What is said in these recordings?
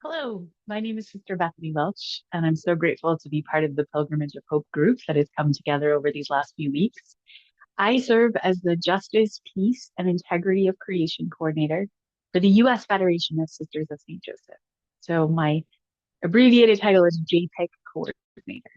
Hello, my name is Sister Bethany Welch, and I'm so grateful to be part of the Pilgrimage of Hope group that has come together over these last few weeks. I serve as the Justice, Peace, and Integrity of Creation Coordinator for the U.S. Federation of Sisters of St. Joseph. So my abbreviated title is JPIC Coordinator.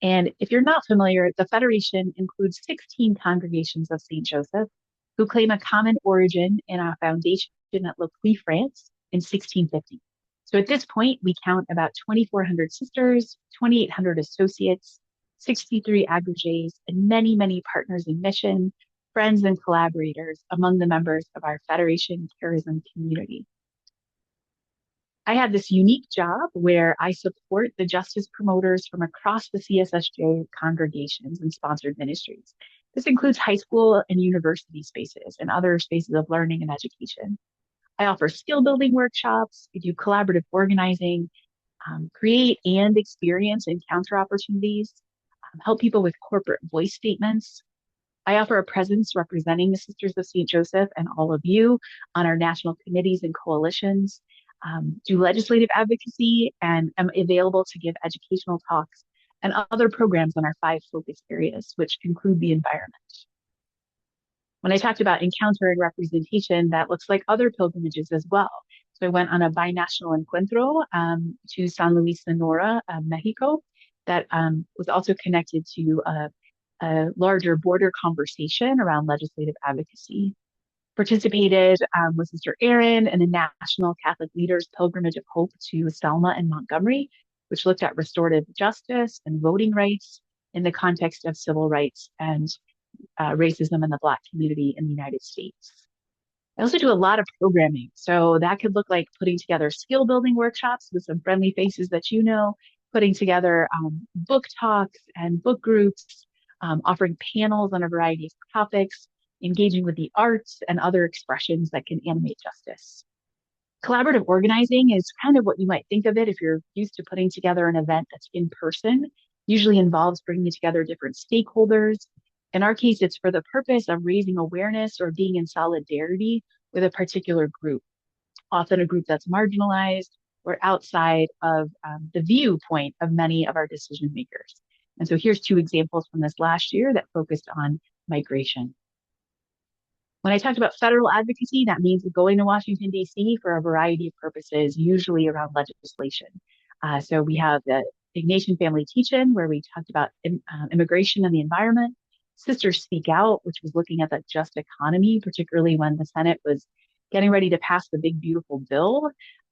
And if you're not familiar, the Federation includes 16 congregations of St. Joseph who claim a common origin in a foundation at Le Puy, France in 1650. So at this point, we count about 2,400 sisters, 2,800 associates, 63 agrégés, and many, many partners in mission, friends, and collaborators among the members of our Federation Charism community. I have this unique job where I support the justice promoters from across the CSSJ congregations and sponsored ministries. This includes high school and university spaces and other spaces of learning and education. I offer skill building workshops. We do collaborative organizing, create and experience encounter opportunities, help people with corporate voice statements. I offer a presence representing the Sisters of St. Joseph and all of you on our national committees and coalitions, do legislative advocacy, and am available to give educational talks and other programs on our 5 focus areas, which include the environment. When I talked about encounter and representation, that looks like other pilgrimages as well. So I went on a binational encuentro to San Luis Sonora, Mexico, that was also connected to a larger border conversation around legislative advocacy. Participated with Sister Erin in the National Catholic Leaders Pilgrimage of Hope to Selma and Montgomery, which looked at restorative justice and voting rights in the context of civil rights and racism in the Black community in the United States. I also do a lot of programming. So that could look like putting together skill building workshops with some friendly faces that you know, putting together book talks and book groups, offering panels on a variety of topics, engaging with the arts and other expressions that can animate justice. Collaborative organizing is kind of what you might think of it if you're used to putting together an event that's in person, usually involves bringing together different stakeholders. In our case, it's for the purpose of raising awareness or being in solidarity with a particular group, often a group that's marginalized or outside of the viewpoint of many of our decision makers. And so here's 2 examples from this last year that focused on migration. When I talked about federal advocacy, that means going to Washington, D.C. for a variety of purposes, usually around legislation. So we have the Ignatian Family Teach-In, where we talked about immigration and the environment. Sisters Speak Out, which was looking at the just economy, particularly when the Senate was getting ready to pass the big, beautiful bill.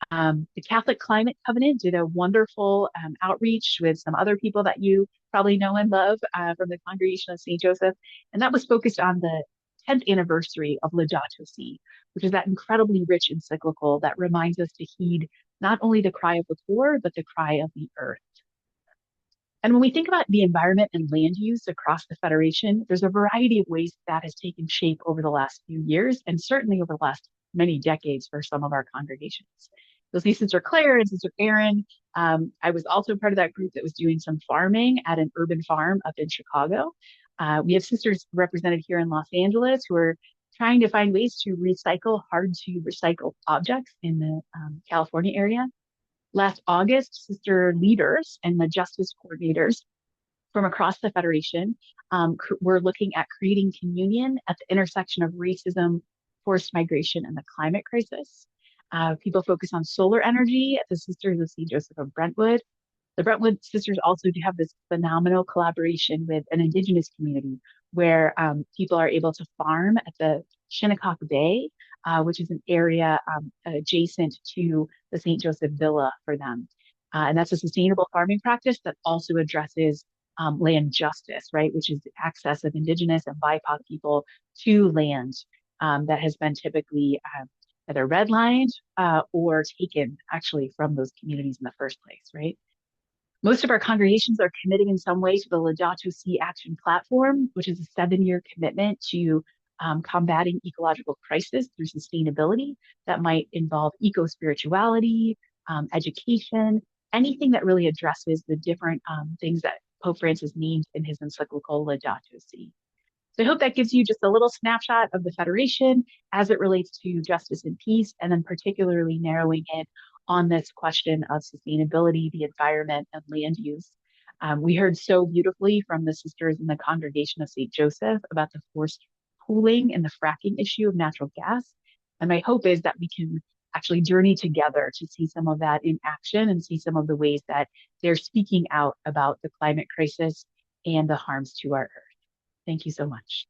The Catholic Climate Covenant did a wonderful outreach with some other people that you probably know and love from the Congregation of St. Joseph. And that was focused on the 10th anniversary of Laudato Si, which is that incredibly rich encyclical that reminds us to heed not only the cry of the poor, but the cry of the earth. And when we think about the environment and land use across the Federation, there's a variety of ways that has taken shape over the last few years, and certainly over the last many decades for some of our congregations. You'll see Sister Claire and Sister Erin. I was also part of that group that was doing some farming at an urban farm up in Chicago. We have sisters represented here in Los Angeles who are trying to find ways to recycle hard to recycle objects in the California area. Last August, sister leaders and the justice coordinators from across the Federation were looking at creating communion at the intersection of racism, forced migration, and the climate crisis. People focus on solar energy at the Sisters of St. Joseph of Brentwood. The Brentwood sisters also do have this phenomenal collaboration with an indigenous community where people are able to farm at the Shinnecock Bay, which is an area adjacent to the St. Joseph Villa for them. And that's a sustainable farming practice that also addresses land justice, right, which is the access of indigenous and BIPOC people to land that has been typically either redlined or taken actually from those communities in the first place, right? Most of our congregations are committing in some way to the Laudato Si Action Platform, which is a 7-year commitment to combating ecological crisis through sustainability that might involve eco-spirituality, education, anything that really addresses the different things that Pope Francis named in his encyclical Laudato Si. So I hope that gives you just a little snapshot of the Federation as it relates to justice and peace, and then particularly narrowing in on this question of sustainability, the environment, and land use. We heard so beautifully from the sisters in the congregation of St. Joseph about the forced pooling and the fracking issue of natural gas. And my hope is that we can actually journey together to see some of that in action and see some of the ways that they're speaking out about the climate crisis and the harms to our earth. Thank you so much.